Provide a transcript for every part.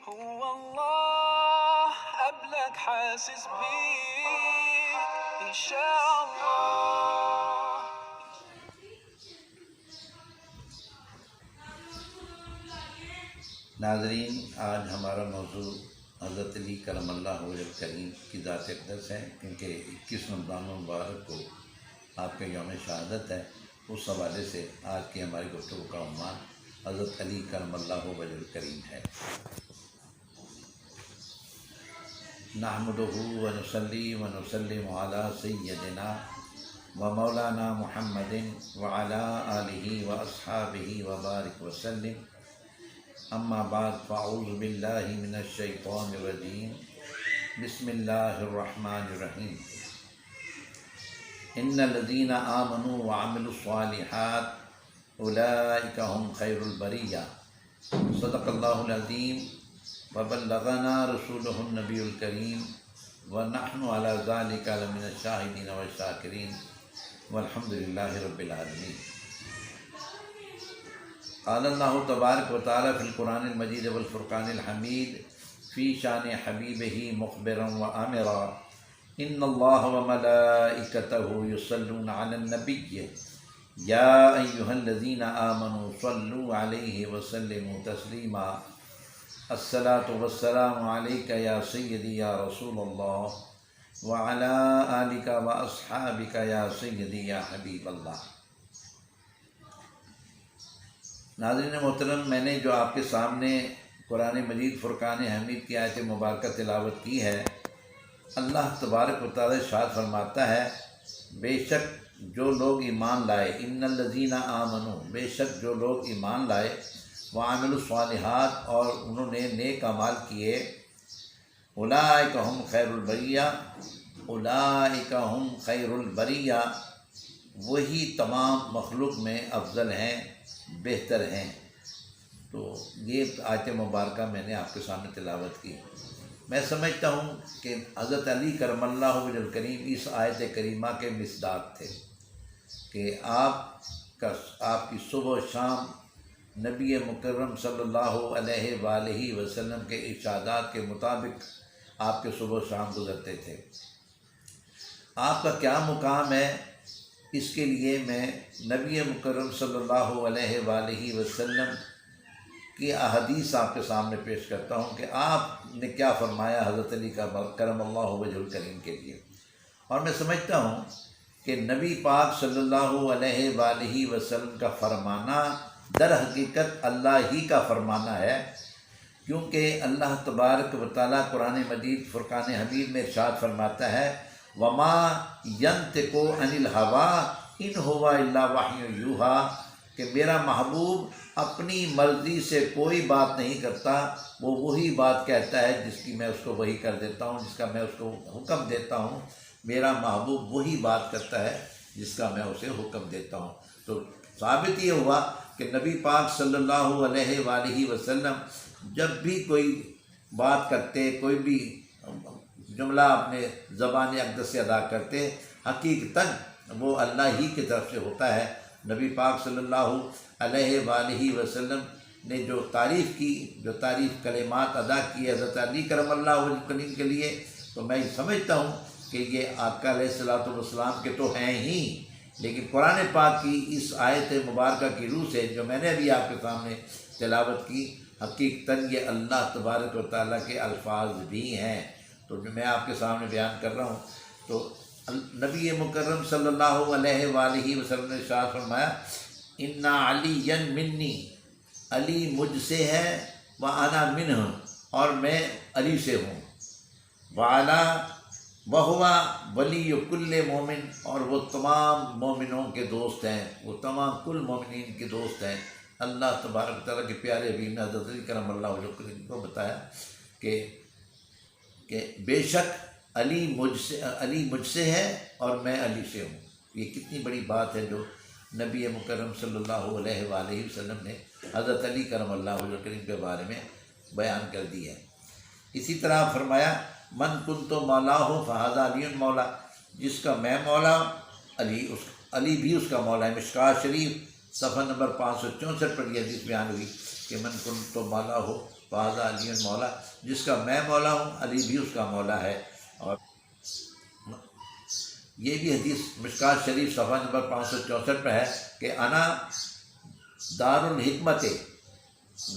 هو الله قبلك حاسس بيك إن شاء الله. ناظرین، آج ہمارا موضوع حضرت علی کرم اللہ وجہ کریم کی ذات اقدس ہے، کیونکہ 21 رمضان مبارک کو آپ کے یوم شہادت ہے۔ اس حوالے سے آج کی ہماری گفتگو کا عنوان حضرت علی کرم اللہ وجہ کریم ہے۔ نحمدہ ونصلی ونسلم علی سیدنا و مولانا محمد وعلی آلہ و اصحابہ وبارک وسلم، اما بعد فاعوذ باللہ من الشیطان الرجیم، بسم اللہ الرحمن الرحیم۔ ان الذین آمنوا وعملوا الصالحات اولئک هم خیر البریہ، صدق اللہ العظیم وبلغنا رسولہ النبی الکریم ونحن علی ذلک لمن الشاہدین والشاکرین والحمد للہ رب العالمین۔ قال اللہ تبارک و تعالی فی القرآن المجید والفرقان الحمید فی شان حبیبہ مخبرا و آمرا، ان اللہ و ملائکتہ یصلون علی النبی یا ایہا الذین آمنوا صلوا علیہ وسلموا تسلیما، الصلاة والسلام علیک یا سیدی یا رسول اللہ وعلی آلک و اصحابک یا سیدی یا حبیب اللہ۔ ناظرین محترم، میں نے جو آپ کے سامنے قرآن مجید فرقان حمید کی آیت مبارکہ تلاوت کی ہے، اللہ تبارک و تعالی ارشاد فرماتا ہے، بے شک جو لوگ ایمان لائے، ان الذین آمنوا، بے شک جو لوگ ایمان لائے، وعملوا الصالحات، اور انہوں نے نیک اعمال کیے، اولئک هم خیر البریہ، اولئک هم خیر البریہ، وہی تمام مخلوق میں افضل ہیں، بہتر ہیں۔ تو یہ آیت مبارکہ میں نے آپ کے سامنے تلاوت کی۔ میں سمجھتا ہوں کہ حضرت علی کرم اللہ وجہ الکریم اس آیت کریمہ کے مصداق تھے کہ آپ کی صبح و شام نبی مکرم صلی اللہ علیہ وآلہ وسلم کے ارشادات کے مطابق آپ کے صبح و شام گزرتے تھے۔ آپ کا کیا مقام ہے، اس کے لیے میں نبی مکرم صلی اللہ علیہ وآلہ وسلم کی احادیث آپ کے سامنے پیش کرتا ہوں کہ آپ نے کیا فرمایا حضرت علی کرم اللہ وجہ الکریم کے لیے۔ اور میں سمجھتا ہوں کہ نبی پاک صلی اللہ علیہ وآلہ وسلم کا فرمانا در حقیقت اللہ ہی کا فرمانا ہے، کیونکہ اللہ تبارک و تعالیٰ قرآن مجید فرقان حمید میں ارشاد فرماتا ہے، وما ینطق عن الہویٰ ان ہوا الا وحی یوحیٰ، کہ میرا محبوب اپنی مرضی سے کوئی بات نہیں کرتا، وہ وہی بات کہتا ہے جس کی میں اس کو وحی کر دیتا ہوں، جس کا میں اس کو حکم دیتا ہوں۔ میرا محبوب وہی بات کرتا ہے جس کا میں اسے حکم دیتا ہوں۔ تو ثابت یہ ہوا کہ نبی پاک صلی اللہ علیہ وآلہ وسلم جب بھی کوئی بات کرتے، کوئی بھی جملہ اپنے زبان اقدس سے ادا کرتے، حقیقتاً وہ اللہ ہی کی طرف سے ہوتا ہے۔ نبی پاک صلی اللہ علیہ وآلہ وسلم نے جو تعریف کی، جو تعریف کلمات ادا کی حضرت علی کرم اللہ وجہ کریم کے لیے، تو میں سمجھتا ہوں کہ یہ آقا علیہ الصلوۃ والسلام کے تو ہیں ہی، لیکن قرآن پاک کی اس آیت مبارکہ کی روح سے جو میں نے ابھی آپ کے سامنے تلاوت کی، حقیقتاً یہ اللہ تبارک و تعالیٰ کے الفاظ بھی ہیں۔ تو جو میں آپ کے سامنے بیان کر رہا ہوں، تو نبی مکرم صلی اللہ علیہ وآلہ وسلم نے ارشاد فرمایا، ان علی منی، علی مجھ سے ہے، وانا منہ، اور میں علی سے ہوں، وعلا وہو ولی کل مومن، اور وہ تمام مومنوں کے دوست ہیں، وہ تمام کل مومنین کے دوست ہیں۔ اللہ تبارک تعالیٰ کے پیارے حبیب نے حضرت علی کرم اللہ وجہ کریم کو بتایا کہ بے شک علی مجھ سے ہے اور میں علی سے ہوں۔ یہ کتنی بڑی بات ہے جو نبی مکرم صلی اللہ علیہ وآلہ وسلم نے حضرت علی کرم اللہ وجہ کریم کے بارے میں بیان کر دی ہے۔ اسی طرح فرمایا، من کنت مولاہ فہذا علی مولا، جس کا میں مولا، علی بھی اس کا مولا ہے۔ مشکوٰۃ شریف صفحہ نمبر 564 پر یہ حدیث بیان ہوئی کہ من کنت مولاہ فہذا علی مولا، جس کا میں مولا ہوں علی بھی اس کا مولا ہے۔ اور یہ بھی حدیث مشکات شریف صفحہ نمبر 564 پہ ہے کہ انا دار الحکمت،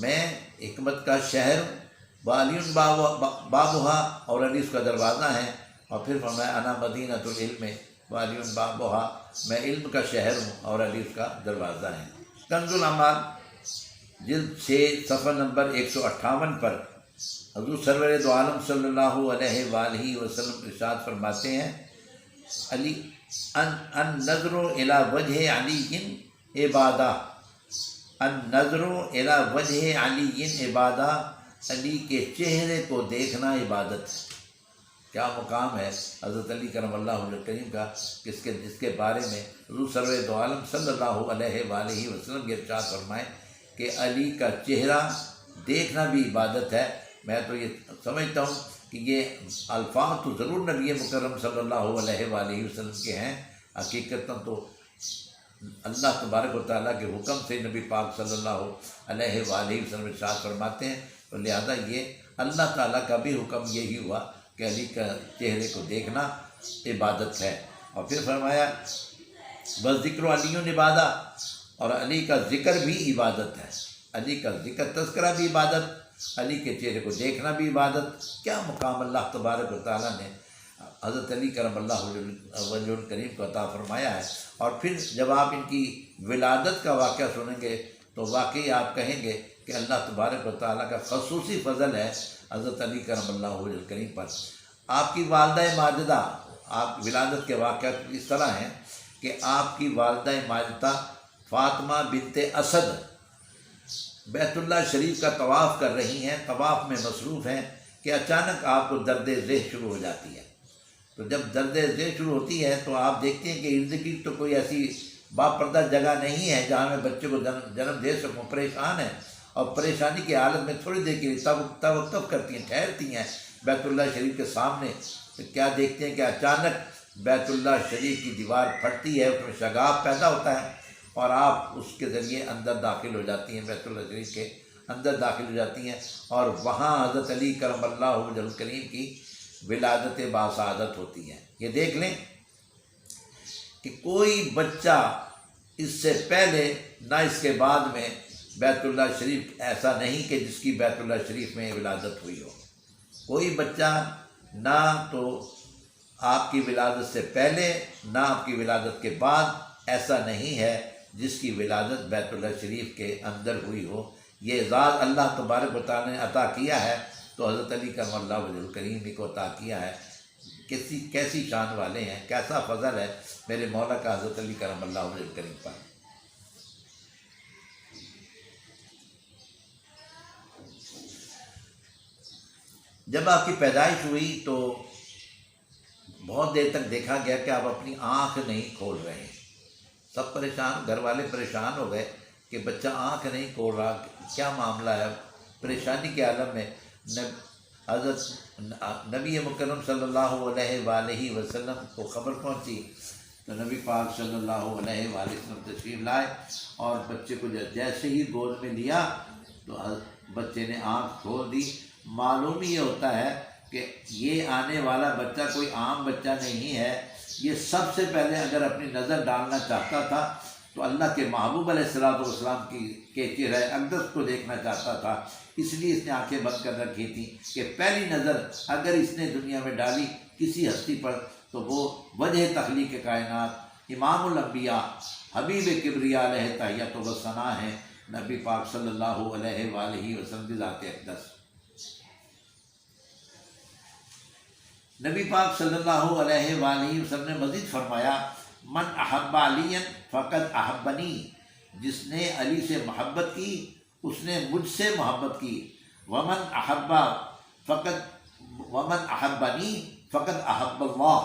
میں حکمت کا شہر ہوں، وعلی بابہا، اور علی اس کا دروازہ ہے۔ اور پھر فرمایا انا مدینۃ العلم وعلی بابہا، میں علم کا شہر ہوں اور علی اس کا دروازہ ہے۔ کنز الاعمال جلد 6 صفحہ نمبر 158 پر حضور سرور دو عالم صلی اللہ علیہ وآلہ وسلم ارشاد فرماتے ہیں علی النظر الی وجہ علی عبادہ، النظر الی وجہ علی عبادہ، علی کے چہرے کو دیکھنا عبادت ہے۔ کیا مقام ہے حضرت علی کرم اللہ وجہ کریم کا، جس کے بارے میں حضور سرور دو عالم صلی اللہ علیہ وآلہ وسلم کے ارشاد فرمائے کہ علی کا چہرہ دیکھنا بھی عبادت ہے۔ میں تو یہ سمجھتا ہوں کہ یہ الفاظ تو ضرور نبی مکرم صلی اللہ علیہ وآلہ وسلم کے ہیں، حقیقتاً تو اللہ تبارک و تعالیٰ کے حکم سے نبی پاک صلی اللہ علیہ وآلہ وسلم ارشاد فرماتے ہیں، تو لہذا یہ اللہ تعالیٰ کا بھی حکم یہی ہوا کہ علی کا چہرے کو دیکھنا عبادت ہے۔ اور پھر فرمایا بس ذکر علی عبادہ، اور علی کا ذکر بھی عبادت ہے، علی کا ذکر تذکرہ بھی عبادت، علی کے چہرے کو دیکھنا بھی عبادت۔ کیا مقام اللہ تبارک و تعالیٰ نے حضرت علی کرم اللہ وجہ الکریم کو عطا فرمایا ہے۔ اور پھر جب آپ ان کی ولادت کا واقعہ سنیں گے تو واقعی آپ کہیں گے کہ اللہ تبارک و تعالیٰ کا خصوصی فضل ہے حضرت علی کرم اللہ وجہ الکریم پر۔ آپ کی والدہ ماجدہ، آپ ولادت کے واقعات اس طرح ہیں کہ آپ کی والدہ ماجدہ فاطمہ بنت اسد بیت اللہ شریف کا طواف کر رہی ہیں، طواف میں مصروف ہیں کہ اچانک آپ کو درد ذیل شروع ہو جاتی ہے۔ تو جب درد ذیل شروع ہوتی ہے تو آپ دیکھتے ہیں کہ ارد گرد تو کوئی ایسی باپردہ جگہ نہیں ہے جہاں میں بچے کو جنم دے سکوں، پریشان ہے، اور پریشانی کی حالت میں تھوڑی دیر کے لیے توقف کرتی ہیں، ٹھہرتی ہیں بیت اللہ شریف کے سامنے۔ تو کیا دیکھتے ہیں کہ اچانک بیت اللہ شریف کی دیوار پھٹتی ہے، اس میں شگاف پیدا ہوتا ہے، اور آپ اس کے ذریعے اندر داخل ہو جاتی ہیں، بیت اللہ شریف کے اندر داخل ہو جاتی ہیں، اور وہاں حضرت علی کرم اللہ وجہ الکریم کی ولادت باسعادت ہوتی ہے۔ یہ دیکھ لیں کہ کوئی بچہ اس سے پہلے نہ اس کے بعد میں بیت اللہ شریف ایسا نہیں کہ جس کی بیت اللہ شریف میں ولادت ہوئی ہو۔ کوئی بچہ نہ تو آپ کی ولادت سے پہلے نہ آپ کی ولادت کے بعد ایسا نہیں ہے جس کی ولادت بیت اللہ شریف کے اندر ہوئی ہو۔ یہ اعزاز اللہ تبارک و تعالیٰ نے عطا کیا ہے، تو حضرت علی کرم اللہ وجہ الکریم کو عطا کیا ہے۔ کیسی شان والے ہیں، کیسا فضل ہے میرے مولا کا حضرت علی کرم اللہ وجہ الکریم پر۔ جب آپ کی پیدائش ہوئی تو بہت دیر تک دیکھا گیا کہ آپ اپنی آنکھ نہیں کھول رہے ہیں۔ سب پریشان، گھر والے پریشان ہو گئے کہ بچہ آنکھ نہیں کھول رہا، کیا معاملہ ہے۔ پریشانی کے عالم میں حضرت نبی مکرم صلی اللہ علیہ وآلہ وسلم کو خبر پہنچی، تو نبی پاک صلی اللہ علیہ وآلہ وسلم تشریف لائے، اور بچے کو جیسے ہی گود میں لیا تو بچے نے آنکھ کھول دی۔ معلوم یہ ہوتا ہے کہ یہ آنے والا بچہ کوئی عام بچہ نہیں ہے، یہ سب سے پہلے اگر اپنی نظر ڈالنا چاہتا تھا تو اللہ کے محبوب علیہ السلام کے چہرہ اقدس کو دیکھنا چاہتا تھا، اس لیے اس نے آنکھیں بند کر رکھی تھی کہ پہلی نظر اگر اس نے دنیا میں ڈالی کسی ہستی پر تو وہ وجہ تخلیق کائنات امام الانبیاء حبیب کبریا علیہ تحیت و ثنا ہیں، نبی پاک صلی اللہ علیہ وآلہ وسلم کی ذات اقدس۔ نبی پاک صلی اللہ علیہ وآلہ وسلم نے مزید فرمایا من احب علی فقد احبنی، جس نے علی سے محبت کی اس نے مجھ سے محبت کی، ومن احبنی فقد احب اللہ،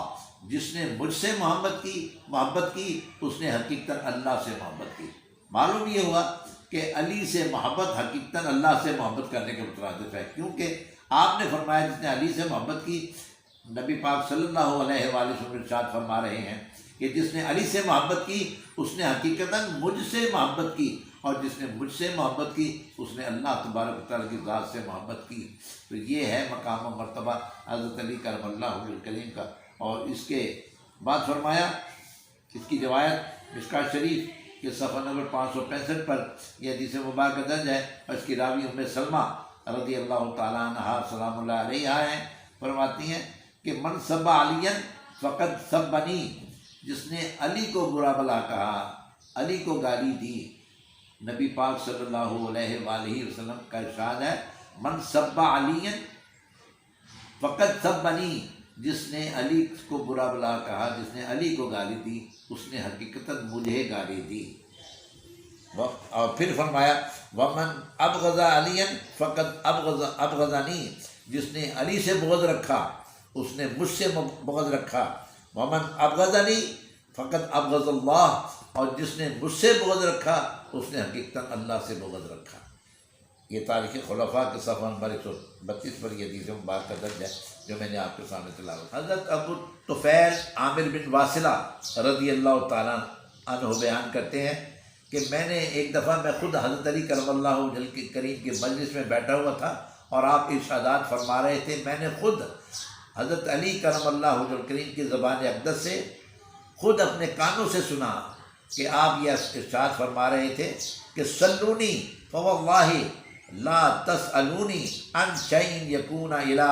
جس نے مجھ سے محبت کی اس نے حقیقتاً اللہ سے محبت کی۔ معلوم یہ ہوا کہ علی سے محبت حقیقتاً اللہ سے محبت کرنے کے مترادف ہے، کیونکہ آپ نے فرمایا جس نے علی سے محبت کی، نبی پاک صلی اللہ علیہ وآلہ وسلم ارشاد فرما رہے ہیں کہ جس نے علی سے محبت کی اس نے حقیقتاً مجھ سے محبت کی، اور جس نے مجھ سے محبت کی اس نے اللہ تبارک و تعالیٰ کی ذات سے محبت کی۔ تو یہ ہے مقام و مرتبہ حضرت علی کرم اللہ وجہ الکریم کا۔ اور اس کے بعد فرمایا، اس کی روایت مشکوٰۃ شریف کے صفحہ نمبر 565 پر یہ حدیث مبارکہ درج ہے، اور اس کی راوی ام سلمہ رضی اللہ تعالیٰ عنہا سلام اللہ علیہ ہیں، فرماتی ہیں کہ من سب علی فقط سبنی، جس نے علی کو برا بھلا کہا، علی کو گالی دی۔ نبی پاک صلی اللہ علیہ وآلہ وسلم کا ارشاد ہے، من سب علی فقط سبنی، جس نے علی کو برا بھلا کہا، جس نے علی کو گالی دی، اس نے حقیقتاً مجھے گالی دی۔ اور پھر فرمایا ومن ابغض علی فقط ابغضنی، جس نے علی سے بغض رکھا اس نے مجھ سے بغض رکھا۔ ومن ابغضنی فقط ابغض اللہ، اور جس نے مجھ سے بغض رکھا اس نے حقیقتاً اللہ سے بغض رکھا۔ یہ تاریخ خلفاء کے صفحہ نمبر 132 پر یہ حدیث مبارکہ درج ہے جو میں نے آپ کے سامنے تلاوت۔ حضرت ابو طفیل عامر بن واصلہ رضی اللہ تعالیٰ عنہ بیان کرتے ہیں کہ میں نے ایک دفعہ میں خود حضرت علی کرم اللہ وجہ الکریم کے مجلس میں بیٹھا ہوا تھا اور آپ ارشادات فرما رہے تھے، میں نے خود حضرت علی کرم اللہ وجہ الکریم کی زبان اقدس سے خود اپنے کانوں سے سنا کہ آپ یہ ارشاد فرما رہے تھے کہ صلونی فواللہ لا تسألونی عن شیء یکون الی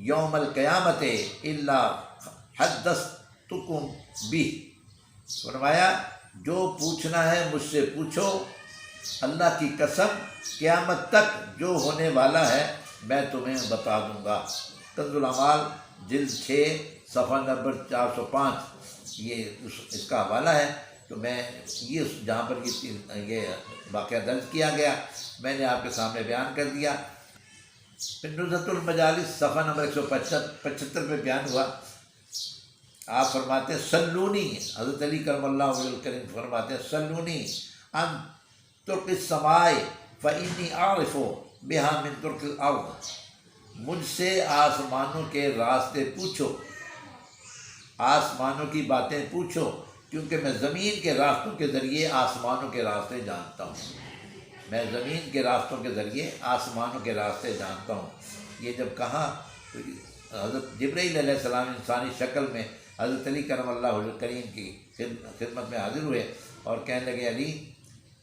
یوم القیامت الا حدثتکم بہ، فرمایا جو پوچھنا ہے مجھ سے پوچھو، اللہ کی قسم قیامت تک جو ہونے والا ہے میں تمہیں بتا دوں گا۔ کنز الاعمال جلد 6 صفحہ نمبر 405 یہ اس کا حوالہ ہے۔ تو میں یہ جہاں پر یہ واقعہ درج کیا گیا میں نے آپ کے سامنے بیان کر دیا۔ پھر نزہۃ المجالس صفحہ نمبر 175 پہ بیان ہوا، آپ فرماتے ہیں سلونی، حضرت علی کرم اللہ وجہ الکریم فرماتے ہیں سلونی ان ترک السماء فانی اعرف بها من ترک الارض، مجھ سے آسمانوں کے راستے پوچھو، آسمانوں کی باتیں پوچھو، کیونکہ میں زمین کے راستوں کے ذریعے آسمانوں کے راستے جانتا ہوں، میں زمین کے راستوں کے ذریعے آسمانوں کے راستے جانتا ہوں۔ یہ جب کہا تو حضرت جبرائیل علیہ السلام انسانی شکل میں حضرت علی کرم اللہ وجہ الکریم کی خدمت میں حاضر ہوئے اور کہنے لگے علی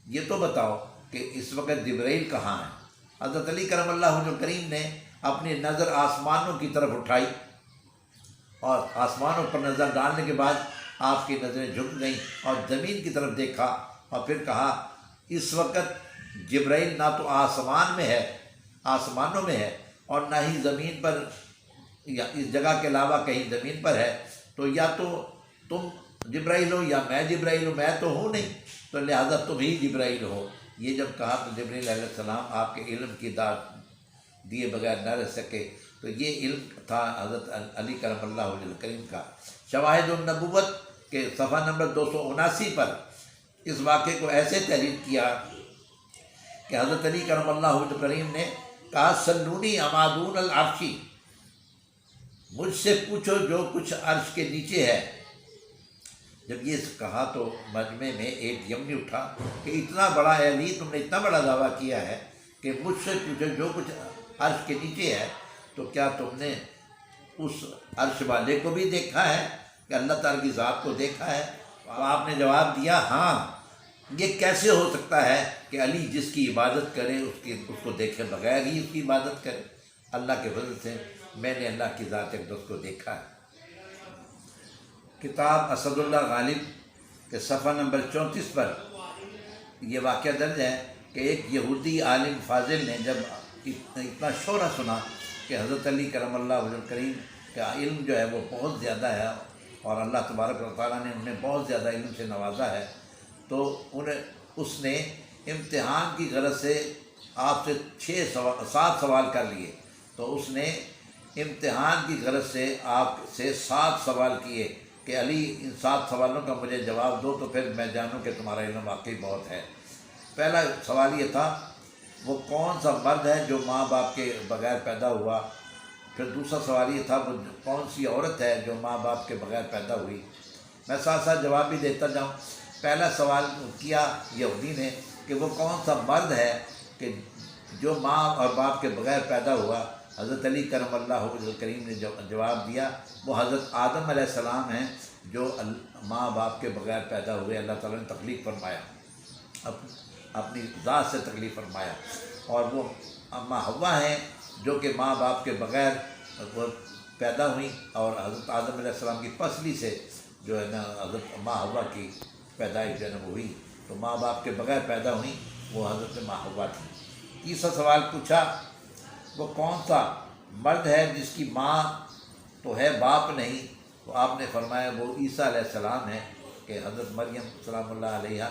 یہ تو بتاؤ کہ اس وقت جبرائیل کہاں ہے؟ حضرت علی کرم اللہ وجہ الکریم نے اپنی نظر آسمانوں کی طرف اٹھائی اور آسمانوں پر نظر ڈالنے کے بعد آپ کی نظریں جھک گئیں اور زمین کی طرف دیکھا اور پھر کہا اس وقت جبرائیل نہ تو آسمان میں ہے، آسمانوں میں ہے، اور نہ ہی زمین پر یا اس جگہ کے علاوہ کہیں زمین پر ہے، تو یا تو تم جبرائیل ہو یا میں جبرائیل ہوں، میں تو ہوں نہیں، تو لہذا تم ہی جبرائیل ہو۔ یہ جب کہا تو جبرائیل علیہ السلام آپ کے علم کی داد دیے بغیر نہ رہ سکے، تو یہ علم تھا حضرت علی کرم اللہ وجہ الکریم کا۔ شواہد النبوت کے صفحہ نمبر 279 پر اس واقعے کو ایسے تحریر کیا کہ حضرت علی کرم اللہ وجہ الکریم نے کہا سلونی امادون العرشی، مجھ سے پوچھو جو کچھ عرش کے نیچے ہے۔ جب یہ کہا تو مجمع میں ایک یمنی اٹھا کہ اتنا بڑا ہے علی، تم نے اتنا بڑا دعویٰ کیا ہے کہ مجھ سے پوچھو جو کچھ عرش کے نیچے ہے، تو کیا تم نے اس عرش والے کو بھی دیکھا ہے کہ اللہ تعالیٰ کی ذات کو دیکھا ہے؟ تو آپ نے جواب دیا ہاں، یہ کیسے ہو سکتا ہے کہ علی جس کی عبادت کرے اس کو دیکھے بغیر ہی اس کی عبادت کرے؟ اللہ کے فضل سے میں نے اللہ کی ذات اقدس کو دیکھا ہے۔ کتاب اسد اللہ غالب کے صفحہ نمبر 34 پر یہ واقعہ درج ہے کہ ایک یہودی عالم فاضل نے جب اتنا شعرہ سنا کہ حضرت علی کرم اللہ وجہ الکریم کا علم جو ہے وہ بہت زیادہ ہے اور اللہ تبارک و تعالیٰ نے انہیں بہت زیادہ علم سے نوازا ہے، تو اس نے امتحان کی غرض سے آپ سے 7 سوال کر لیے۔ تو اس نے امتحان کی غرض سے آپ سے 7 سوال کیے کہ علی ان 7 سوالوں کا مجھے جواب دو تو پھر میں جانوں کہ تمہارا علم واقعی بہت ہے۔ پہلا سوال یہ تھا وہ کون سا مرد ہے جو ماں باپ کے بغیر پیدا ہوا؟ پھر دوسرا سوال یہ تھا وہ کون سی عورت ہے جو ماں باپ کے بغیر پیدا ہوئی؟ میں ساتھ ساتھ جواب بھی دیتا جاؤں۔ پہلا سوال کیا یہودی نے کہ وہ کون سا مرد ہے کہ جو ماں اور باپ کے بغیر پیدا ہوا۔ حضرت علی کرم اللہ وجہ کریم نے جواب دیا وہ حضرت آدم علیہ السلام ہیں جو ماں باپ کے بغیر پیدا ہوئے، اللہ تعالیٰ نے تخلیق فرمایا، اپنی ذات سے تخلیق فرمایا، اور وہ اماں حوا ہیں جو کہ ماں باپ کے بغیر وہ پیدا ہوئیں، اور حضرت آدم علیہ السلام کی پسلی سے جو ہے نا حضرت ماں حوا کی پیدائش جو ہے نا وہ ہوئی، تو ماں باپ کے بغیر پیدا ہوئیں، وہ حضرت ماں حوا تھی۔ تیسرا سوال پوچھا وہ کون سا مرد ہے جس کی ماں تو ہے باپ نہیں، تو آپ نے فرمایا وہ عیسیٰ علیہ السلام ہے کہ حضرت مریم سلام اللہ علیہ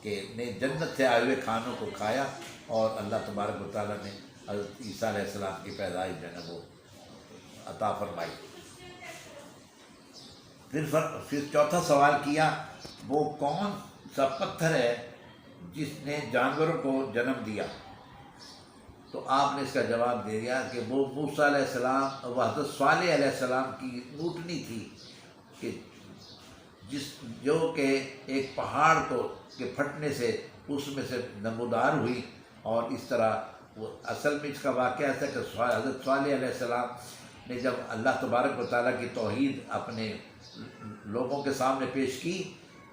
کہ نے جنت سے آئے ہوئے کھانوں کو کھایا، اور اللہ تبارک و تعالیٰ نے حضرت عیسیٰ علیہ السلام کی پیدائش جو ہے نا وہ عطا فرمائی۔ پھر چوتھا سوال کیا وہ کون سا پتھر ہے جس نے جانوروں کو جنم دیا، تو آپ نے اس کا جواب دے دیا کہ وہ موسیٰ علیہ السلام و حضرت صالح علیہ السلام کی اونٹنی تھی کہ جو کہ ایک پہاڑ کو کے پھٹنے سے اس میں سے نمودار ہوئی، اور اس طرح وہ اصل میں اس کا واقعہ ایسا کہ حضرت صالح علیہ السلام نے جب اللہ تبارک و تعالیٰ کی توحید اپنے لوگوں کے سامنے پیش کی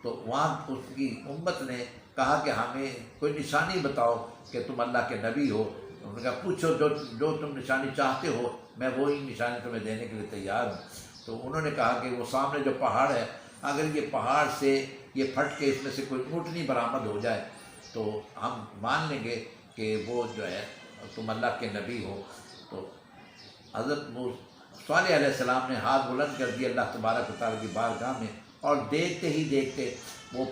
تو وہاں اس کی امت نے کہا کہ ہمیں کوئی نشانی بتاؤ کہ تم اللہ کے نبی ہو۔ انہوں نے کہا پوچھو جو تم نشانی چاہتے ہو، میں وہی نشانی تمہیں دینے کے لیے تیار ہوں۔ تو انہوں نے کہا کہ وہ سامنے جو پہاڑ ہے، اگر یہ پہاڑ سے یہ پھٹ کے اس میں سے کوئی اونٹنی برآمد ہو جائے تو ہم مان لیں گے کہ وہ جو ہے تم اللہ کے نبی ہو۔ تو حضرت صالح علیہ السلام نے ہاتھ بلند کر دیا اللہ تبارک و تعالیٰ کی بارگاہ میں، اور دیکھتے ہی دیکھتے وہ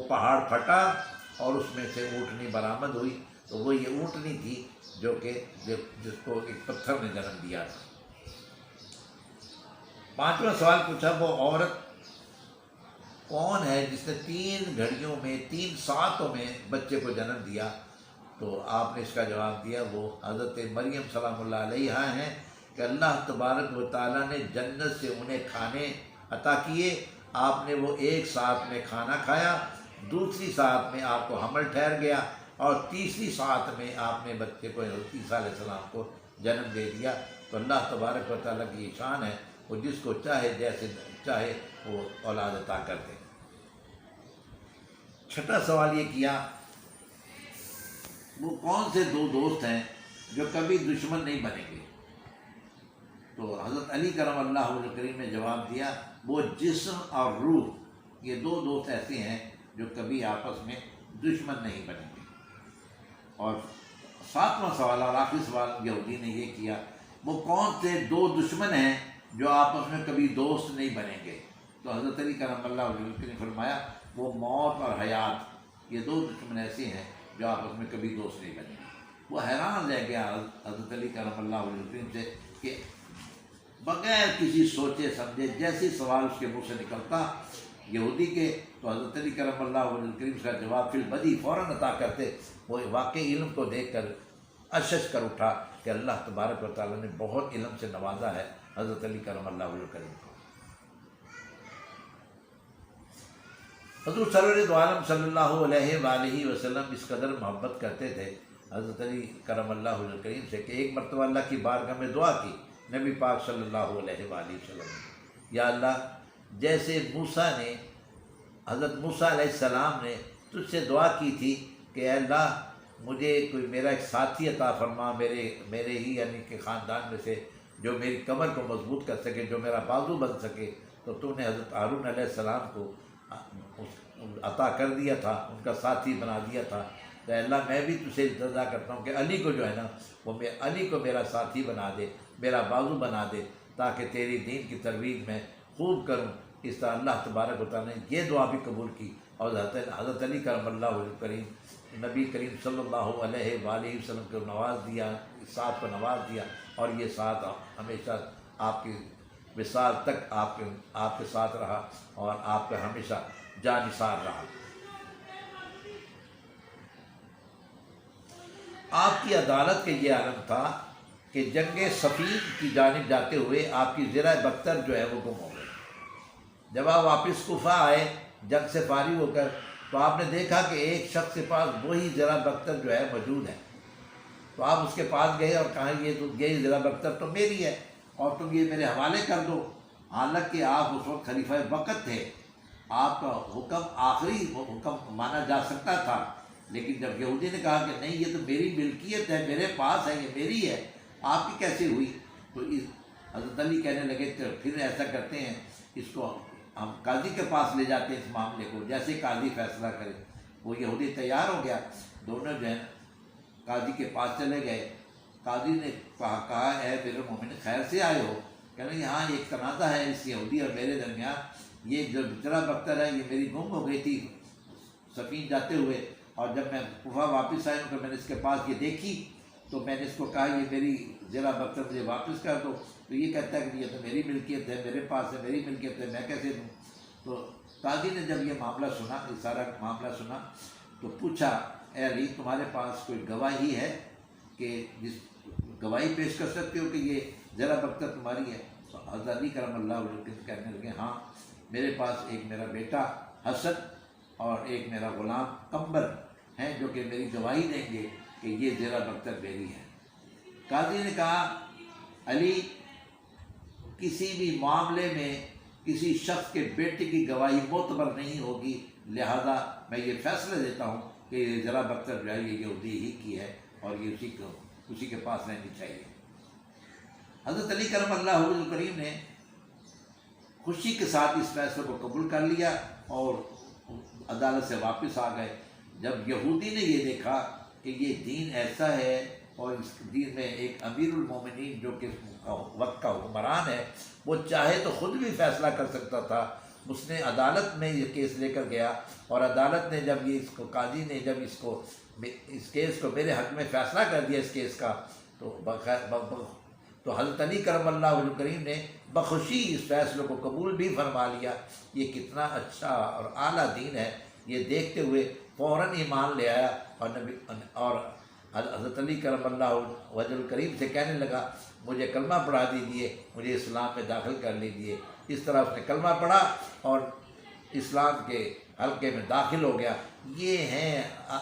پہاڑ پھٹا اور اس میں سے اونٹنی برآمد ہوئی، تو وہ یہ اونٹنی تھی جو کہ جس کو ایک پتھر نے جنم دیا تھا۔ پانچواں سوال پوچھا وہ عورت کون ہے جس نے 3 گھڑیوں میں 3 ساعتوں میں بچے کو جنم دیا، تو آپ نے اس کا جواب دیا وہ حضرت مریم سلام اللہ علیہا ہیں کہ اللہ تبارک و تعالیٰ نے جنت سے انہیں کھانے عطا کیے، آپ نے وہ 1 ساعت میں کھانا کھایا، دوسری ساعت میں آپ کو حمل ٹھہر گیا، اور تیسری ساعت میں آپ نے بچے کو حضرت عیسیٰ علیہ السلام کو جنم دے دیا۔ تو اللہ تبارک و تعالیٰ کی یہ شان ہے، وہ جس کو چاہے جیسے چاہے وہ اولاد عطا کرتے۔ چھٹا سوال یہ کیا وہ کون سے 2 دوست ہیں جو کبھی دشمن نہیں بنیں گے، تو حضرت علی کرم اللہ وجہ کریم نے جواب دیا وہ جسم اور روح، یہ 2 دوست ایسے ہیں جو کبھی آپس میں دشمن نہیں بنیں گے۔ اور 7واں سوال اور آخری سوال یہودی نے یہ کیا وہ کون سے 2 دشمن ہیں جو آپس میں کبھی دوست نہیں بنیں گے، تو حضرت علی کرم اللہ وجہ نے فرمایا وہ موت اور حیات، یہ 2 دشمن ایسے ہیں جو آپس میں کبھی دوست نہیں بنیں گے۔ وہ حیران رہ گیا حضرت علی کرم اللہ وجہ سے کہ بغیر کسی سوچے سمجھے جیسی سوال اس کے منہ سے نکلتا یہودی کے، تو حضرت علی کرم اللہ وجہ کریم کا جواب فی البدی فوراً عطا کرتے۔ وہ واقعی علم کو دیکھ کر اشش کر اٹھا کہ اللہ تبارک و تعالیٰ نے بہت علم سے نوازا ہے حضرت علی کرم اللہ وجہ کریم کو۔ حضور سرور عالم صلی اللہ علیہ وآلہ وسلم اس قدر محبت کرتے تھے حضرت علی کرم اللہ وجہ کریم سے کہ ایک مرتبہ اللہ کی بارگاہ میں دعا کی نبی پاک صلی اللہ علیہ وآلہ وسلم، یا اللہ جیسے حضرت موسیٰ علیہ السلام نے تجھ سے دعا کی تھی کہ اے اللہ مجھے کوئی میرا ایک ساتھی عطا فرما میرے ہی یعنی کہ خاندان میں سے جو میری کمر کو مضبوط کر سکے، جو میرا بازو بن سکے، تو تو نے حضرت ہارون علیہ السلام کو عطا کر دیا تھا، ان کا ساتھی بنا دیا تھا۔ تو اے اللہ میں بھی تجھے التجا کرتا ہوں کہ علی کو جو ہے نا وہ علی کو میرا ساتھی بنا دے، میرا بازو بنا دے، تاکہ تیری دین کی ترویج میں خوب کروں۔ اس طرح اللہ تبارک و تعالیٰ نے یہ دعا بھی قبول کی، اور حضرت علی کرم اللہ وجہ کریم نبی کریم صلی اللہ علیہ وآلہ وسلم کو نواز دیا، اس ساتھ کو نواز دیا، اور یہ ساتھ ہمیشہ آپ کی وصال تک آپ کے ساتھ رہا، اور آپ کا ہمیشہ جانثار رہا۔ آپ کی عدالت کا یہ عالم تھا کہ جنگ صفین کی جانب جاتے ہوئے آپ کی زرہ بختر جو ہے وہ گم ہو گئی۔ جب آپ واپس کوفہ آئے جنگ سے فارغ ہو کر، تو آپ نے دیکھا کہ ایک شخص کے پاس وہی زرہ بکتر جو ہے موجود ہے، تو آپ اس کے پاس گئے اور کہا یہ زرہ بکتر تو میری ہے اور تم یہ میرے حوالے کر دو، حالانکہ آپ اس وقت خلیفہ وقت تھے، آپ کا حکم آخری حکم مانا جا سکتا تھا، لیکن جب یہودی نے کہا کہ نہیں یہ تو میری ملکیت ہے، میرے پاس ہے، یہ میری ہے، آپ کی کیسے ہوئی؟ تو حضرت علی کہنے لگے کہ پھر ایسا کرتے ہیں، اس کو ہم قاضی کے پاس لے جاتے ہیں اس معاملے کو، جیسے قاضی فیصلہ کرے۔ وہ یہودی تیار ہو گیا، دونوں جو ہیں قاضی کے پاس چلے گئے۔ قاضی نے کہا اے امیر المومنین خیر سے آئے ہو؟ کہنے یہاں ایک تنازع ہے اس یہودی اور میرے درمیان، یہ جو زرہ بکتر ہے یہ میری گم ہو گئی تھی سفین جاتے ہوئے، اور جب میں کوفہ واپس آیا تو میں نے اس کے پاس یہ دیکھی، تو میں نے اس کو کہا یہ میری زرہ بکتر مجھے واپس کر دو، تو یہ کہتا ہے کہ یہ تو میری ملکیت ہے، میرے پاس ہے، میری ملکیت ہے، میں کیسے دوں؟ تو قاضی نے جب یہ معاملہ سنا، یہ سارا معاملہ سنا، تو پوچھا اے علی تمہارے پاس کوئی گواہی ہے کہ جس گواہی پیش کر سکتے ہو کہ یہ زرہ بکتر تمہاری ہے؟ تو حضرت علی کرم اللہ وجہ کہنے لگے ہاں میرے پاس ایک میرا بیٹا حسن اور ایک میرا غلام قمبر ہیں جو کہ میری گواہی دیں گے کہ یہ زرہ بکتر میری ہے۔ قاضی نے کہا علی کسی بھی معاملے میں کسی شخص کے بیٹے کی گواہی معتبر نہیں ہوگی، لہذا میں یہ فیصلہ دیتا ہوں کہ یہ زرہ بکتر جو ہے یہ یہودی ہی کی ہے اور یہ اسی کے پاس رہنی چاہیے۔ حضرت علی کرم اللہ وجہ الکریم نے خوشی کے ساتھ اس فیصلے کو قبول کر لیا اور عدالت سے واپس آ گئے۔ جب یہودی نے یہ دیکھا کہ یہ دین ایسا ہے اور اس دین میں ایک امیر المومنین جو کہ وقت کا حکمران ہے، وہ چاہے تو خود بھی فیصلہ کر سکتا تھا، اس نے عدالت میں یہ کیس لے کر گیا، اور عدالت نے جب یہ اس کو قاضی نے جب اس کیس کو میرے حق میں فیصلہ کر دیا اس کیس کا، تو حضرت علی کرم اللہ وجہ الکریم نے بخوشی اس فیصلے کو قبول بھی فرما لیا۔ یہ کتنا اچھا اور اعلیٰ دین ہے، یہ دیکھتے ہوئے فوراً ایمان لے آیا، اور حضرت علی کرم اللہ وجہ الکریم سے کہنے لگا مجھے کلمہ پڑھا دیجیے، مجھے اسلام میں داخل کر لیجیے۔ اس طرح اس نے کلمہ پڑھا اور اسلام کے حلقے میں داخل ہو گیا۔ یہ ہیں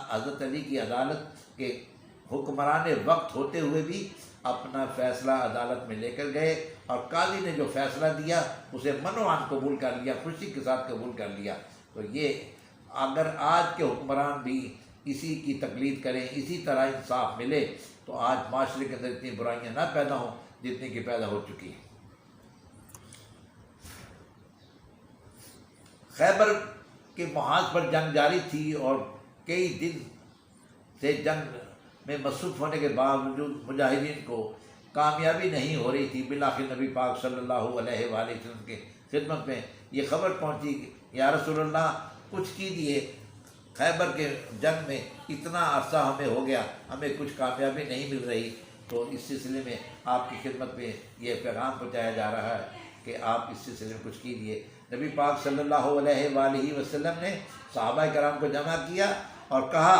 حضرت علی کی عدالت کے حکمران وقت ہوتے ہوئے بھی اپنا فیصلہ عدالت میں لے کر گئے، اور قاضی نے جو فیصلہ دیا اسے منوعاً قبول کر لیا، خوشی کے ساتھ قبول کر لیا۔ تو یہ اگر آج کے حکمران بھی اسی کی تقلید کریں، اسی طرح انصاف ملے، تو آج معاشرے کے اندر اتنی برائیاں نہ پیدا ہوں جتنی کی پیدا ہو چکی ہیں۔ خیبر کے محاذ پر جنگ جاری تھی اور کئی دن سے جنگ میں مصروف ہونے کے باوجود مجاہدین کو کامیابی نہیں ہو رہی تھی۔ بالآخر نبی پاک صلی اللہ علیہ وآلہ وسلم کے خدمت میں یہ خبر پہنچی کہ یا رسول اللہ کچھ کیجیے، خیبر کے جنگ میں اتنا عرصہ ہمیں ہو گیا، ہمیں کچھ کامیابی نہیں مل رہی، تو اس سلسلے میں آپ کی خدمت میں یہ پیغام پہنچایا جا رہا ہے کہ آپ اس سلسلے میں کچھ کیجیے۔ نبی پاک صلی اللہ علیہ وآلہ وسلم نے صحابہ کرام کو جمع کیا اور کہا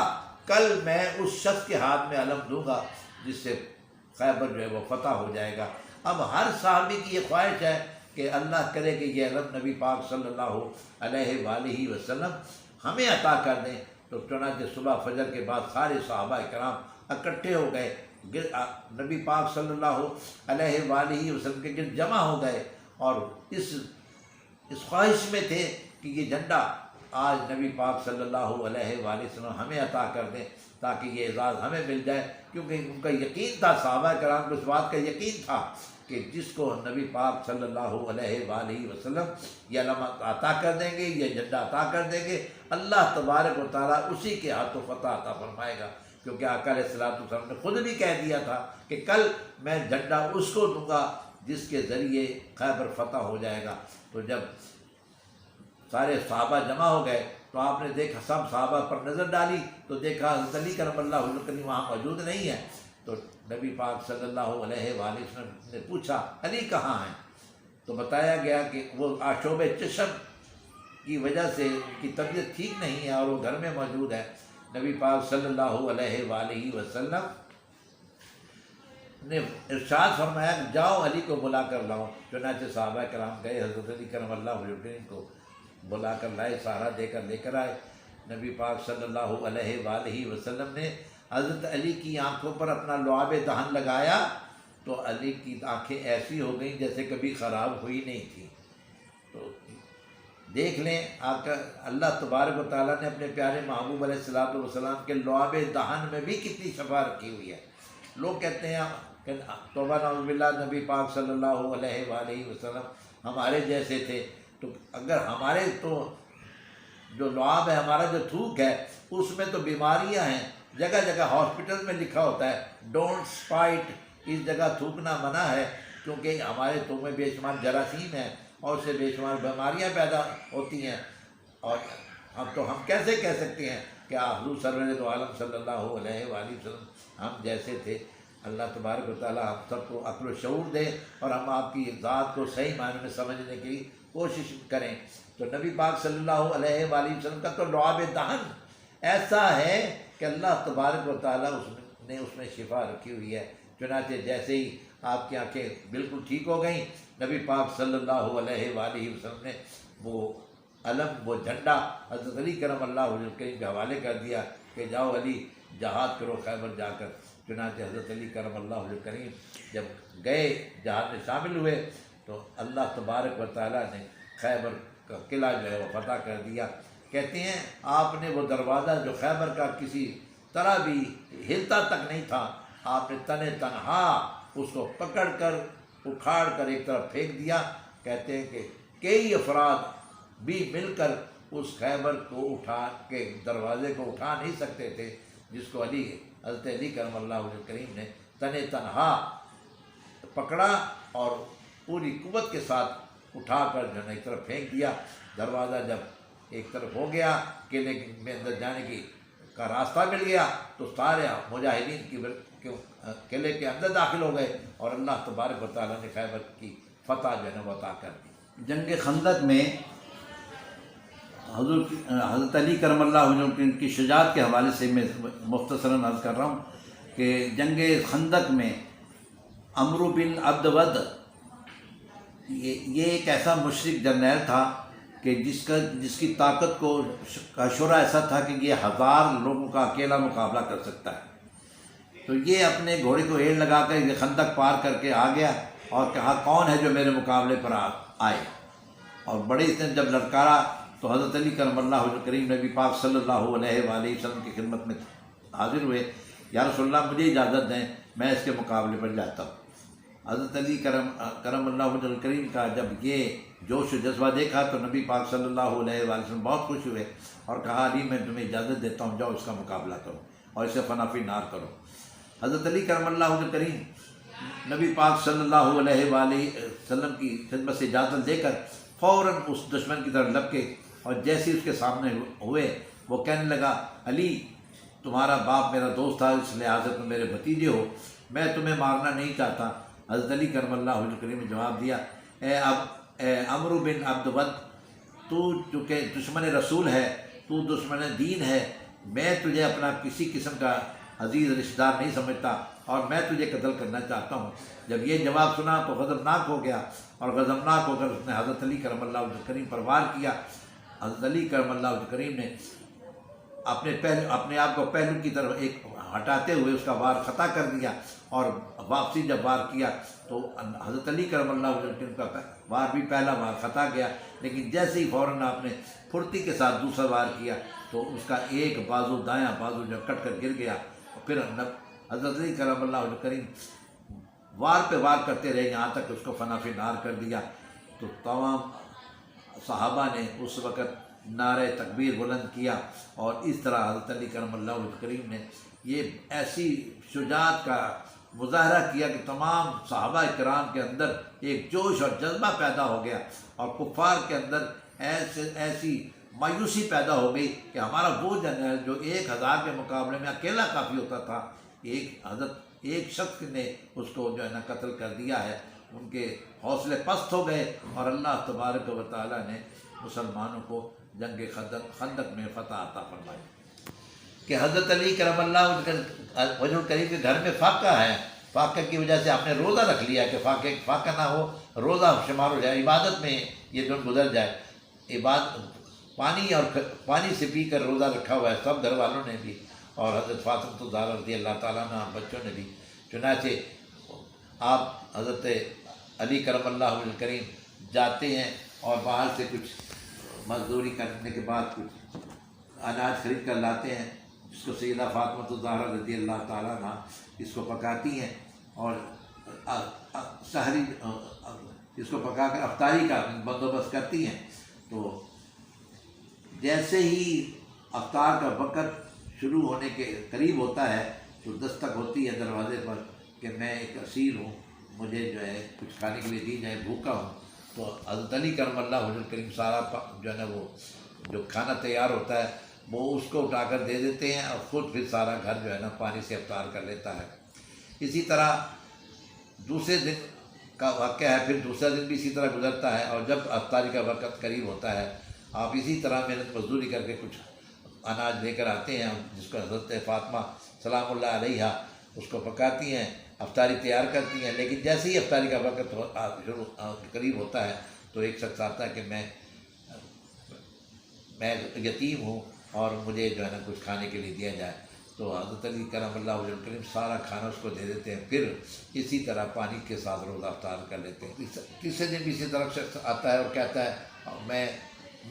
کل میں اس شخص کے ہاتھ میں علم دوں گا جس سے خیبر جو ہے وہ فتح ہو جائے گا۔ اب ہر صحابی کی یہ خواہش ہے کہ اللہ کرے کہ یہ علم نبی پاک صلی اللہ علیہ وآلہ وسلم ہمیں عطا کر دیں۔ تو چنانچہ صبح فجر کے بعد سارے صحابہ کرام اکٹھے ہو گئے، نبی پاک صلی اللہ علیہ وآلہ وسلم کے گرد جمع ہو گئے، اور اس خواہش میں تھے کہ یہ جھنڈا آج نبی پاک صلی اللہ علیہ وآلہ وسلم ہمیں عطا کر دیں تاکہ یہ اعزاز ہمیں مل جائے، کیونکہ ان کا یقین تھا، صحابہ کرام کو اس بات کا یقین تھا کہ جس کو نبی پاک صلی اللہ علیہ وآلہ وسلم یہ علامت عطا کر دیں گے، یہ جھنڈا عطا کر دیں گے، اللہ تبارک و تعالیٰ اسی کے ہاتھوں فتح عطا فرمائے گا، کیونکہ آقا علیہ الصلوۃ والسلام نے خود بھی کہہ دیا تھا کہ کل میں جھنڈا اس کو دوں گا جس کے ذریعے خیبر فتح ہو جائے گا۔ تو جب سارے صحابہ جمع ہو گئے تو آپ نے دیکھا، سب صحابہ پر نظر ڈالی تو دیکھا حضرت علی کرم اللہ وجہ الکریم وہاں موجود نہیں ہے، تو نبی پاک صلی اللہ علیہ وآلہ وسلم نے پوچھا علی کہاں ہیں؟ تو بتایا گیا کہ وہ آشوب چشم کی وجہ سے ان کی طبیعت ٹھیک نہیں ہے اور وہ گھر میں موجود ہے۔ نبی پاک صلی اللہ علیہ وآلہ وسلم نے ارشاد فرمایا کہ جاؤ علی کو بلا کر لاؤ۔ چنانچہ صحابہ کرام گئے، حضرت علی کرم اللہ وجہ الکریم کو بلا کر لائے، سہارا دے کر لے کر آئے۔ نبی پاک صلی اللہ علیہ وآلہ وسلم نے حضرت علی کی آنکھوں پر اپنا لعاب دہن لگایا تو علی کی آنکھیں ایسی ہو گئیں جیسے کبھی خراب ہوئی نہیں تھی۔ تو دیکھ لیں آپ کا اللہ تبارک و تعالیٰ نے اپنے پیارے محبوب علیہ الصلوۃ والسلام کے لعاب دہن میں بھی کتنی شفا رکھی ہوئی ہے۔ لوگ کہتے ہیں کہ توبہ نعوذ باللہ نبی پاک صلی اللہ علیہ وآلہ وسلم ہمارے جیسے تھے، تو اگر ہمارے تو جو لعاب ہے، ہمارا جو تھوک ہے، اس میں تو بیماریاں ہیں، جگہ جگہ ہاسپٹل میں لکھا ہوتا ہے ڈونٹ اسپائٹ، اس جگہ تھوکنا منع ہے، کیونکہ ہمارے تھوک میں بے شمار جراثیم ہیں اور اس سے بے شمار بیماریاں پیدا ہوتی ہیں۔ اور ہم کیسے کہہ سکتے ہیں کہ حضور سرور دو عالم صلی اللہ علیہ وآلہ وسلم ہم جیسے تھے؟ اللہ تبارک و تعالیٰ ہم سب کو عقل و شعور دے اور ہم آپ کی ذات کو صحیح معنی میں سمجھنے کی کوشش کریں۔ تو نبی پاک صلی اللہ علیہ وآلہ وسلم کا تو لعاب دہن ایسا ہے کہ اللہ تبارک و تعالیٰ نے اس میں شفا رکھی ہوئی ہے۔ چنانچہ جیسے ہی آپ کی آنکھیں بالکل ٹھیک ہو گئیں، نبی پاک صلی اللہ علیہ وآلہ وسلم نے وہ علم، وہ جھنڈا حضرت علی کرم اللہ وجہ کریم کے حوالے کر دیا کہ جاؤ علی جہاد کرو خیبر جا کر۔ چنانچہ حضرت علی کرم اللہ وجہ کریم جب گئے جہاد میں شامل ہوئے تو اللہ تبارک و تعالیٰ نے خیبر کا قلعہ جو ہے وہ فتح کر دیا۔ کہتے ہیں آپ نے وہ دروازہ جو خیبر کا کسی طرح بھی ہلتا تک نہیں تھا، آپ نے تنہا اس کو پکڑ کر اکھاڑ کر ایک طرف پھینک دیا۔ کہتے ہیں کہ کئی افراد بھی مل کر اس خیبر کو اٹھا کے دروازے کو اٹھا نہیں سکتے تھے، جس کو حضرت علی کرم اللہ وجہ کریم نے تنہا پکڑا اور پوری قوت کے ساتھ اٹھا کر جو ہے ایک طرف پھینک دیا۔ دروازہ جب ایک طرف ہو گیا، قلعے میں اندر جانے کا راستہ مل گیا، تو سارے مجاہدین قلعے کے اندر داخل ہو گئے اور اللہ تبارک و تعالیٰ نے خیبر کی فتح جو ہے وہ عطا کر دی۔ جنگ خندق میں حضرت علی کرم اللہ وجہ کی شجاعت کے حوالے سے میں مختصراً عرض کر رہا ہوں کہ جنگ خندق میں عمرو بن عبد ود یہ ایک ایسا مشرک جرنیل تھا کہ جس کی طاقت کا شعرہ ایسا تھا کہ یہ 1000 لوگوں کا اکیلا مقابلہ کر سکتا ہے۔ تو یہ اپنے گھوڑے کو ایڑ لگا کر یہ خندق پار کر کے آ گیا اور کہا کون ہے جو میرے مقابلے پر آئے، اور بڑے اس نے جب للکارا تو حضرت علی کرم اللہ وجہ کریم نبی پاک صلی اللہ علیہ وآلہ وسلم کی خدمت میں حاضر ہوئے، یا رسول اللہ مجھے اجازت دیں میں اس کے مقابلے پر جاتا ہوں۔ حضرت علی کرم اللہ وجہ کریم کا جب یہ جوش و جذبہ دیکھا تو نبی پاک صلی اللہ علیہ وآلہ وسلم بہت خوش ہوئے اور کہا علی میں تمہیں اجازت دیتا ہوں، جاؤ اس کا مقابلہ کرو اور اسے فنافی نار کرو۔ حضرت علی کرم اللہ وجہ کریم نبی پاک صلی اللہ علیہ وآلہ وسلم کی خدمت سے اجازت دے کر فوراً اس دشمن کی طرف لپکے اور جیسے اس کے سامنے ہوئے وہ کہنے لگا علی تمہارا باپ میرا دوست تھا، اس لحاظ سے تم میرے بھتیجے ہو، میں تمہیں مارنا نہیں چاہتا۔ حضرت علی کرم اللہ وجہ کریم نے جواب دیا اے عمرو بن عبد ود، تو چونکہ دشمن رسول ہے، تو دشمن دین ہے، میں تجھے اپنا کسی قسم کا عزیز رشتہ دار نہیں سمجھتا اور میں تجھے قتل کرنا چاہتا ہوں۔ جب یہ جواب سنا تو غضبناک ہو گیا اور غضبناک ہو کر اس نے حضرت علی کرم اللہ وجہ کریم پر وار کیا۔ حضرت علی کرم اللہ وجہ کریم نے اپنے آپ کو پہلو کی طرف ایک ہٹاتے ہوئے اس کا وار خطا کر دیا، اور واپسی جب وار کیا تو حضرت علی کرم اللہ وجہ کریم کا وار بھی پہلا وار خطا گیا، لیکن جیسے ہی فوراً آپ نے پھرتی کے ساتھ دوسرا وار کیا تو اس کا ایک بازو دایاں بازو جو کٹ کر گر گیا، اور پھر حضرت علی کرم اللہ وجہ کریم وار پہ وار کرتے رہے یہاں تک اس کو فنا فی نار کر دیا۔ تو تمام صحابہ نے اس وقت نعرہ تکبیر بلند کیا، اور اس طرح حضرت علی کرم اللہ وجہ کریم نے یہ ایسی شجاعت کا مظاہرہ کیا کہ تمام صحابہ کرام کے اندر ایک جوش اور جذبہ پیدا ہو گیا، اور کفار کے اندر ایسی مایوسی پیدا ہو گئی کہ ہمارا وہ جنرل جو 1000 کے مقابلے میں اکیلا کافی ہوتا تھا، ایک شخص نے اس کو جو ہے نا قتل کر دیا ہے۔ ان کے حوصلے پست ہو گئے اور اللہ تبارک و تعالیٰ نے مسلمانوں کو جنگ خندق میں فتح عطا فرمائی۔ کہ حضرت علی کرم اللہ وجہ کریم کے گھر میں فاقہ ہے، فاقہ کی وجہ سے آپ نے روزہ رکھ لیا کہ فاقہ نہ ہو، روزہ شمار ہو جائے، عبادت میں یہ دن گزر جائے۔ پانی سے پی کر روزہ رکھا ہوا ہے، سب گھر والوں نے بھی، اور حضرت فاطمہ الزہرا رضی اللہ تعالیٰ عنہ بچوں نے بھی۔ چنانچہ آپ حضرت علی کرم اللہ وجہ الکریم جاتے ہیں اور باہر سے کچھ مزدوری کرنے کے بعد کچھ اناج خرید کر لاتے ہیں، جس کو سیدہ فاطمہ الزہرا رضی اللہ تعالیٰ عنہ اس کو پکاتی ہیں، اور سحری اس کو پکا کر افطاری کا بندوبست کرتی ہیں۔ تو جیسے ہی افطار کا وقت شروع ہونے کے قریب ہوتا ہے تو دستک ہوتی ہے دروازے پر کہ میں ایک اسیر ہوں، مجھے جو ہے کچھ کھانے کے لیے دی جائے، بھوکا ہوں۔ تو حضرت علی کرم اللہ وجہ الکریم سارا جو ہے نا وہ جو کھانا تیار ہوتا ہے وہ اس کو اٹھا کر دے دیتے ہیں، اور خود پھر سارا گھر جو ہے نا پانی سے افطار کر لیتا ہے۔ اسی طرح دوسرے دن کا واقعہ ہے، پھر دوسرا دن بھی اسی طرح گزرتا ہے، اور جب افطاری کا وقت قریب ہوتا ہے آپ اسی طرح محنت مزدوری کر کے کچھ اناج لے کر آتے ہیں، جس کو حضرت فاطمہ سلام اللہ علیہا اس کو پکاتی ہیں، افطاری تیار کرتی ہیں۔ لیکن جیسے ہی افطاری کا وقت قریب ہوتا ہے تو ایک شخص آتا ہے کہ میں یتیم ہوں اور مجھے جو ہے نا کچھ کھانے کے لیے دیا جائے۔ تو حضرت علی کرم اللہ وجہ الکریم سارا کھانا اس کو دے دیتے ہیں، پھر اسی طرح پانی کے ساتھ روزہ افطار کر لیتے ہیں۔ تیسرے دن بھی اسی طرح شخص آتا ہے اور کہتا ہے میں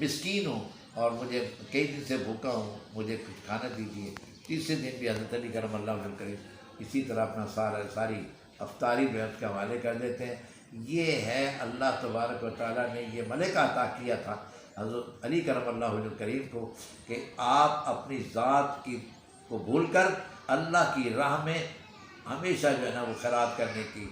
مسکین ہوں اور مجھے کئی دن سے بھوکا ہوں، مجھے کچھ کھانا دیجیے۔ تیسرے دن بھی حضرت علی کرم اللہ وجہ الکریم اسی طرح اپنا ساری افطاری بیعت کے حوالے کر دیتے ہیں۔ یہ ہے اللہ تبارک و تعالیٰ نے یہ ملکہ عطا کیا تھا حضرت علی کرم اللہ وجہ الکریم کو کہ آپ اپنی ذات کو بھول کر اللہ کی راہ میں ہمیشہ جو ہے نا وہ خیرات کرنے کی،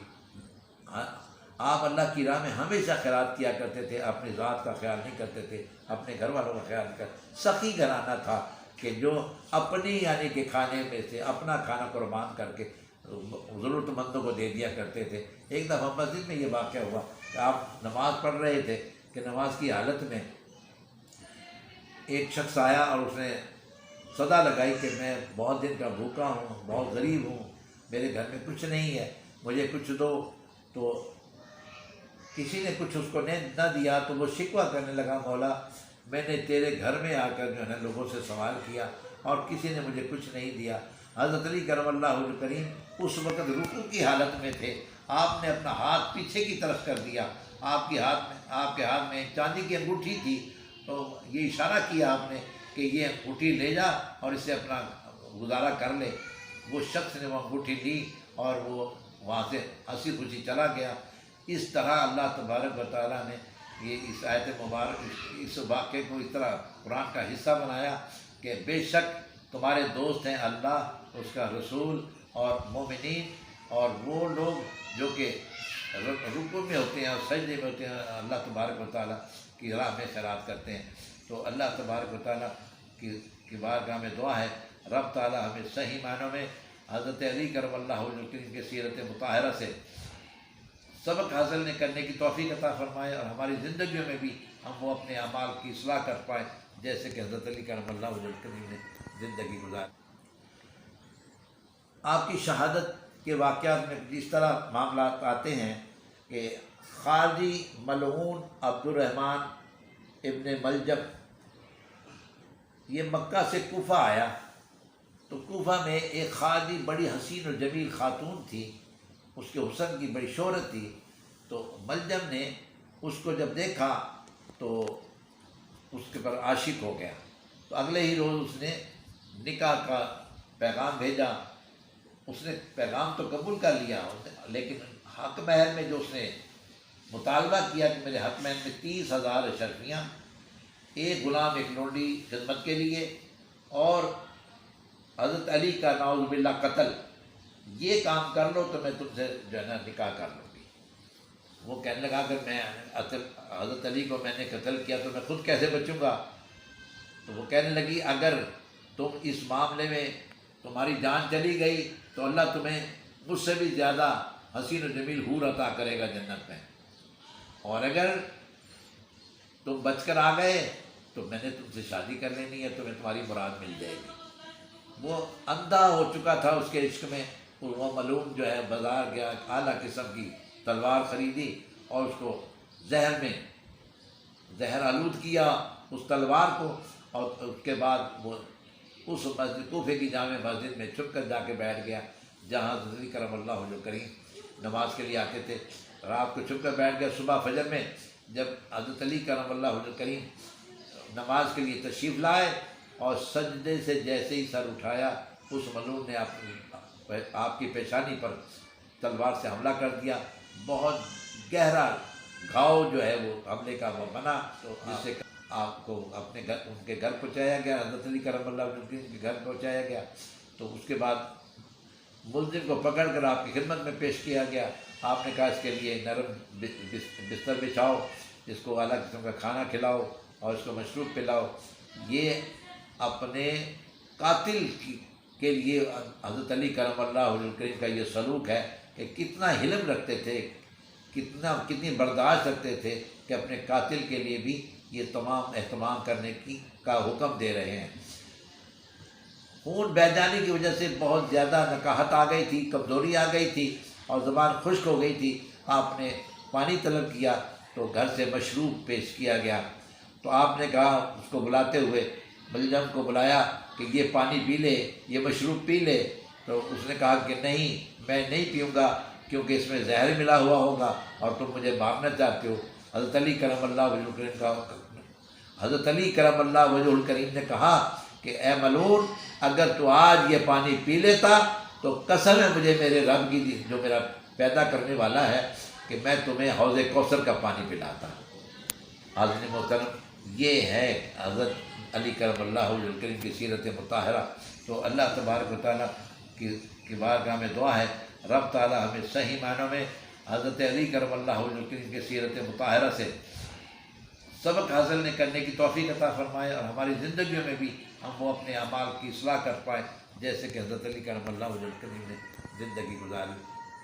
آپ اللہ کی راہ میں ہمیشہ خیرات کیا کرتے تھے، اپنی ذات کا خیال نہیں کرتے تھے، اپنے گھر والوں کا خیال نہیں کرتے۔ سخی گھرانہ تھا کہ جو اپنی یعنی کہ کھانے میں سے اپنا کھانا قربان کر کے ضرورت مندوں کو دے دیا کرتے تھے۔ ایک دفعہ مسجد میں یہ واقعہ ہوا کہ آپ نماز پڑھ رہے تھے کہ نماز کی حالت میں ایک شخص آیا اور اس نے صدا لگائی کہ میں بہت دن کا بھوکا ہوں، بہت غریب ہوں، میرے گھر میں کچھ نہیں ہے، مجھے کچھ دو۔ تو کسی نے کچھ اس کو نہ دیا تو وہ شکوہ کرنے لگا، مولا میں نے تیرے گھر میں آ کر جو ہے لوگوں سے سوال کیا اور کسی نے مجھے کچھ نہیں دیا۔ حضرت علی کرم اللہ وجہ کریم اس وقت رکوع کی حالت میں تھے، آپ نے اپنا ہاتھ پیچھے کی طرف کر دیا، آپ کے ہاتھ میں چاندی کی انگوٹھی تھی، تو یہ اشارہ کیا آپ نے کہ یہ انگوٹھی لے جا اور اس سے اپنا گزارا کر لے۔ وہ شخص نے وہ انگوٹھی لی اور وہ وہاں سے ہنسی خوشی چلا گیا۔ اس طرح اللہ تبارک و تعالیٰ نے یہ اس آیت مبارک اس واقعے کو اس طرح قرآن کا حصہ بنایا کہ بے شک تمہارے دوست ہیں اللہ، اس کا رسول اور مومنین، اور وہ لوگ جو کہ رکوع میں ہوتے ہیں اور سجدے میں ہوتے ہیں، اللہ تبارک و تعالیٰ کی راہ میں خیرات کرتے ہیں۔ تو اللہ تبارک و تعالیٰ کی بارگاہ میں دعا ہے رب تعالیٰ ہمیں صحیح معنوں میں حضرت علی کرم اللہ وجہ الکریم کی سیرت مطہرہ سے سبق حاصل کرنے کی توفیق عطا فرمائے، اور ہماری زندگیوں میں بھی ہم وہ اپنے اعمال کی اصلاح کر پائیں جیسے کہ حضرت علی کرم اللہ وجہ الکریم نے زندگی گزاری۔ آپ کی شہادت کے واقعات میں جس طرح معاملات آتے ہیں کہ خارجی ملعون عبد الرحمن ابن ملجم یہ مکہ سے کوفہ آیا، تو کوفہ میں ایک خارجی بڑی حسین اور جمیل خاتون تھی، اس کے حسن کی بڑی شہرت تھی۔ تو ملجم نے اس کو جب دیکھا تو اس کے پر عاشق ہو گیا، تو اگلے ہی روز اس نے نکاح کا پیغام بھیجا۔ اس نے پیغام تو قبول کر لیا، لیکن حق مہر میں جو اس نے مطالبہ کیا کہ میرے حق مہر میں 30,000 اشرفیاں، ایک غلام ایک لونڈی خدمت کے لیے، اور حضرت علی کا نعوذ باللہ قتل، یہ کام کر لو تو میں تم سے جو ہے نا نکاح کر لوں گی۔ وہ کہنے لگا اگر میں حضرت علی کو میں نے قتل کیا تو میں خود کیسے بچوں گا؟ تو وہ کہنے لگی اگر تم اس معاملے میں تمہاری جان چلی گئی تو اللہ تمہیں مجھ سے بھی زیادہ حسین و جمیل حور عطا کرے گا جنت میں، اور اگر تم بچ کر آ گئے تو میں نے تم سے شادی کر لینی ہے، تمہیں تمہاری مراد مل جائے گی۔ وہ اندھا ہو چکا تھا اس کے عشق میں، وہ ملعون جو ہے بازار گیا، اعلیٰ قسم کی تلوار خریدی اور اس کو زہر آلود کیا اس تلوار کو، اور اس کے بعد وہ اس مسجد کوفے کی جامع مسجد میں چھپ کر جا کے بیٹھ گیا جہاں حضرت علی کرم اللہ وجہ کریم نماز کے لیے آتے تھے۔ رات کو چھپ کر بیٹھ گیا، صبح فجر میں جب حضرت علی کرم اللہ وجہ کریم نماز کے لیے تشریف لائے اور سجدے سے جیسے ہی سر اٹھایا، اس ملعون نے آپ کی پیشانی پر تلوار سے حملہ کر دیا۔ بہت گہرا گھاؤ جو ہے وہ حملے کا وہ بنا، تو جس سے آپ کو اپنے گھر، ان کے گھر پہنچایا گیا، حضرت علی کرم اللہ وجہ کے گھر پہنچایا گیا۔ تو اس کے بعد ملزم کو پکڑ کر آپ کی خدمت میں پیش کیا گیا۔ آپ نے کہا اس کے لیے نرم بستر بچھاؤ، اس کو اعلیٰ قسم کا کھانا کھلاؤ اور اس کو مشروب پلاؤ۔ یہ اپنے قاتل کے لیے حضرت علی کرم اللہ وجہ کریم کا یہ سلوک ہے کہ کتنا حلم رکھتے تھے، کتنی برداشت رکھتے تھے کہ اپنے قاتل کے لیے بھی یہ تمام اہتمام کرنے کا حکم دے رہے ہیں۔ خون بہہ جانے کی وجہ سے بہت زیادہ نکاہت آ گئی تھی، کمزوری آ گئی تھی اور زبان خشک ہو گئی تھی۔ آپ نے پانی طلب کیا تو گھر سے مشروب پیش کیا گیا، تو آپ نے کہا، اس کو بلاتے ہوئے ملزم کو بلایا کہ یہ پانی پی لے، یہ مشروب پی لے، تو اس نے کہا کہ نہیں، میں نہیں پیوں گا کیونکہ اس میں زہر ملا ہوا ہوگا اور تم مجھے مارنا چاہتے ہو۔ حضرت علی کرم اللہ وجہ الکریم نے کہا کہ اے ملعون، اگر تو آج یہ پانی پی لیتا تو قسم ہے مجھے میرے رب کی جو میرا پیدا کرنے والا ہے کہ میں تمہیں حوض کوثر کا پانی پلاتا۔ حاضرین محترم، یہ ہے حضرت علی کرم اللہ وجہ الکریم کی سیرت مطہرہ۔ تو اللہ تبارک و تعالیٰ کی بارگاہ میں دعا ہے، رب تعالیٰ ہمیں صحیح معنوں میں حضرت علی کرم اللہ وجہ الکریم کی سیرت مطہرہ سے سبق حاصل کرنے کی توفیق عطا فرمائے، اور ہماری زندگیوں میں بھی ہم وہ اپنے اعمال کی اصلاح کر پائیں جیسے کہ حضرت علی کرم اللہ وجہ الکریم نے زندگی گزاری۔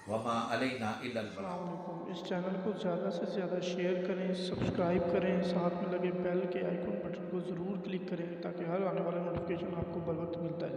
وما علینا الا البلاغ۔ السلام علیکم۔ اس چینل کو زیادہ سے زیادہ شیئر کریں، سبسکرائب کریں، ساتھ میں لگے بیل کے آئیکن بٹن کو ضرور کلک کریں تاکہ ہر آنے والا نوٹیفیکیشن آپ کو بر وقت ملتا ہے۔